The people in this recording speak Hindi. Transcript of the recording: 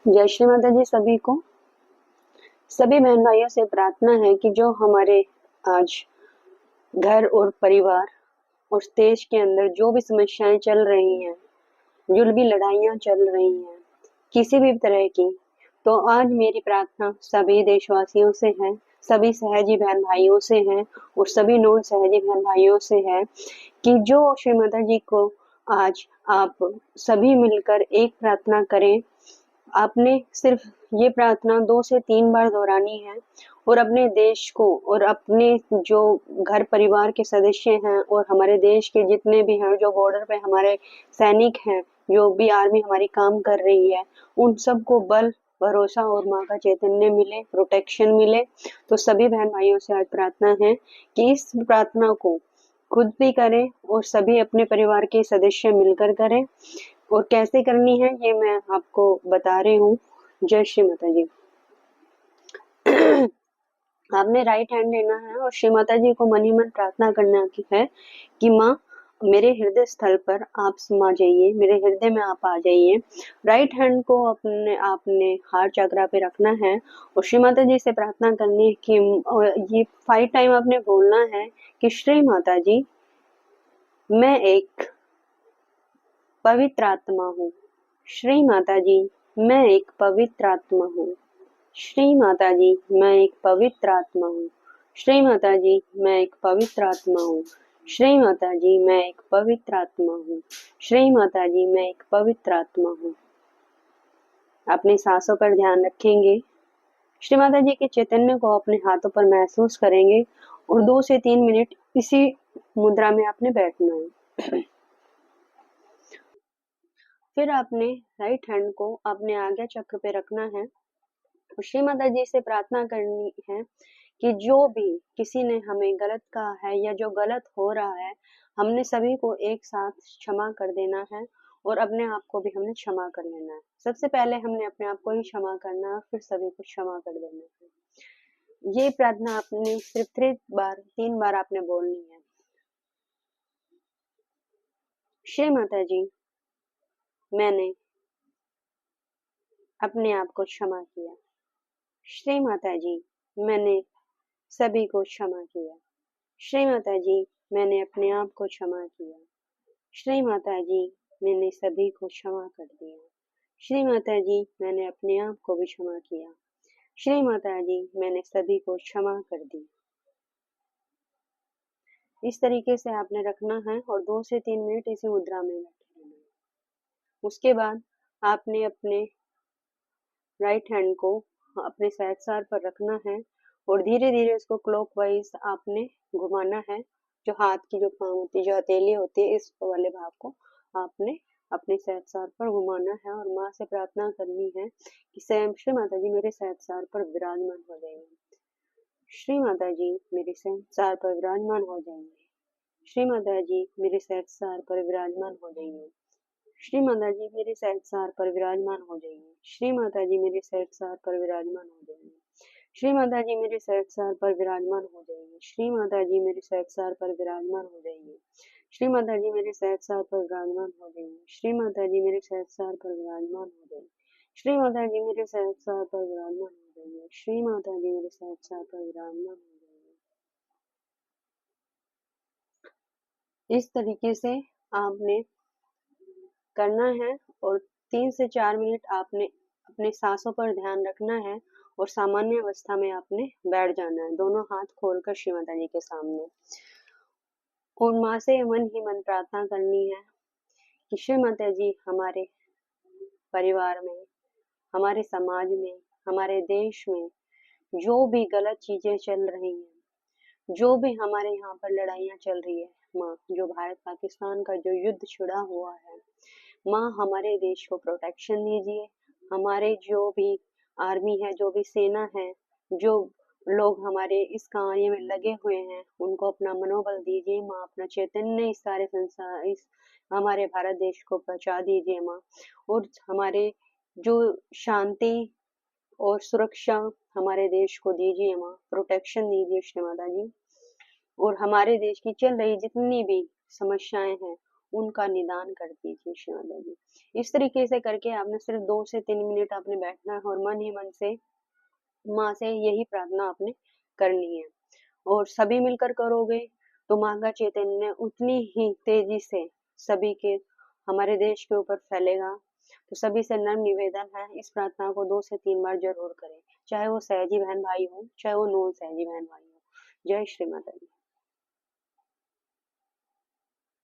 जय श्री माता जी सभी को। सभी बहन भाइयों से प्रार्थना है कि जो हमारे आज घर और परिवार और देश के अंदर जो भी समस्याएं चल रही हैं, जो भी लड़ाइयां चल रही हैं किसी भी तरह की, तो आज मेरी प्रार्थना सभी देशवासियों से है, सभी सहजी बहन भाइयों से है और सभी नॉन सहजी बहन भाइयों से है कि जो श्री माता जी को आज आप सभी मिलकर एक प्रार्थना करें। आपने सिर्फ ये प्रार्थना 2 से 3 बार दोहरानी है और अपने देश को और अपने जो घर परिवार के सदस्य हैं और हमारे देश के जितने भी हैं, जो बॉर्डर पे हमारे सैनिक हैं, जो भी आर्मी हमारी काम कर रही है, उन सबको बल, भरोसा और माँ का चैतन्य मिले, प्रोटेक्शन मिले। तो सभी बहन भाइयों से आज प्रार्थना है कि इस प्रार्थना को खुद भी करें और सभी अपने परिवार के सदस्य मिलकर करें। और कैसे करनी है ये मैं आपको बता रही हूँ। जय श्री माता जी। आपने राइट हैंड लेना है और श्री माता जी को मन ही मन प्रार्थना करना की है कि माँ मेरे हृदय स्थल पर आप समा जाइए, मेरे हृदय में आप आ जाइए। राइट हैंड को अपने आपने हार्ट चक्रा पे रखना है और श्री माता जी से प्रार्थना करनी है कि ये 5 टाइम आपने बोलना है कि श्री माता जी मैं एक पवित्र आत्मा हूँ। श्री माता जी मैं एक पवित्र आत्मा हूँ। श्री माता जी मैं एक पवित्र आत्मा हूँ। श्री माता जी मैं एक पवित्र आत्मा हूँ। श्री माता जी मैं एक पवित्र आत्मा हूँ। श्री माता जी मैं एक पवित्र आत्मा हूँ। अपनी सांसों पर ध्यान रखेंगे। श्री माता जी के चैतन्य को अपने हाथों पर महसूस करेंगे और 2 से 3 मिनट इसी मुद्रा में आपने बैठना है। फिर आपने राइट हैंड को अपने आज्ञा चक्र पे रखना है और श्री माता जी से प्रार्थना करनी है कि जो भी किसी ने हमें गलत कहा है या जो गलत हो रहा है, हमने सभी को एक साथ क्षमा कर देना है और अपने आप को भी हमने क्षमा कर लेना है। सबसे पहले हमने अपने आप को ही क्षमा करना है, फिर सभी को क्षमा कर देना है। ये प्रार्थना आपने सिर्फ 3 बार आपने बोलनी है। श्री माता जी मैंने अपने आप को क्षमा किया। श्री माता जी मैंने सभी को क्षमा किया। श्री माता जी मैंने अपने आप को क्षमा किया। श्री माता जी मैंने सभी को क्षमा कर दिया। श्री माता जी मैंने अपने आप को भी क्षमा किया। श्री माता जी मैंने सभी को क्षमा कर दी। इस तरीके से आपने रखना है और 2 से 3 मिनट इसी मुद्रा में बैठे रहना है। उसके बाद आपने अपने राइट हैंड को अपने सहस्रार पर रखना है और धीरे धीरे इसको क्लॉकवाइज आपने घुमाना है। जो हाथ की जो पाँव होती है, जो हथेली होती है, इस वाले भाग को आपने अपने सहस्रार पर घुमाना है और माँ से प्रार्थना करनी है कि श्री माता जी मेरे सहस्रार पर विराजमान हो जाएंगे। श्री माता जी मेरे सहस्रार पर विराजमान हो जाएंगे। श्री माता जी मेरे सहस्रार पर विराजमान हो जाएंगे। श्री माता जी मेरे सहस्रार पर विराजमान हो जाइए। श्री माता जी मेरे सहस्रार पर विराजमान हो जाइए। श्री माता जी मेरे सहस्रार पर विराजमान हो जाइए। श्री माता जी मेरे सहस्रार पर विराजमान हो जाइए। श्री माता जी मेरे सहस्रार पर विराजमान हो जाइए। श्री माता जी मेरे सहस्रार पर विराजमान हो जाइए। श्री माता जी मेरे सहस्रार पर विराजमान हो जाइए। श्री माता जी मेरे सहस्रार पर विराजमान हो जाइए। इस तरीके से आपने करना है और 3 से 4 मिनट आपने अपने सांसों पर ध्यान रखना है और सामान्य अवस्था में आपने बैठ जाना है, दोनों हाथ खोलकर श्री माता जी के सामने। और माँ से मन ही मन प्रार्थना करनी है कि श्री माता जी हमारे परिवार में, हमारे समाज में, हमारे देश में जो भी गलत चीजें चल रही हैं, जो भी हमारे यहाँ पर लड़ाइयाँ चल रही है, माँ जो भारत पाकिस्तान का जो युद्ध छिड़ा हुआ है, माँ हमारे देश को प्रोटेक्शन दीजिए। हमारे जो भी आर्मी है, जो भी सेना है, जो लोग हमारे इस कार्य में लगे हुए हैं, उनको अपना मनोबल दीजिए माँ। अपना चैतन्य इस सारे संसार, इस हमारे भारत देश को पहुँचा दीजिए माँ। और हमारे जो शांति और सुरक्षा हमारे देश को दीजिए माँ, प्रोटेक्शन दीजिए श्री माता जी। और हमारे देश की चल रही जितनी भी समस्याएं हैं उनका निदान कर दीजिए श्री माता जी। इस तरीके से करके आपने सिर्फ 2 से 3 मिनट आपने बैठना है और मन ही मन से माँ से यही प्रार्थना आपने करनी है और सभी मिलकर करोगे तो माँ का चैतन्य उतनी ही तेजी से सभी के हमारे देश के ऊपर फैलेगा। तो सभी से नम्र निवेदन है, इस प्रार्थना को 2 से 3 बार जरूर करें, चाहे वो सहजी बहन भाई हो, चाहे वो नॉन सहजी बहन भाई हो। जय श्री माता जी।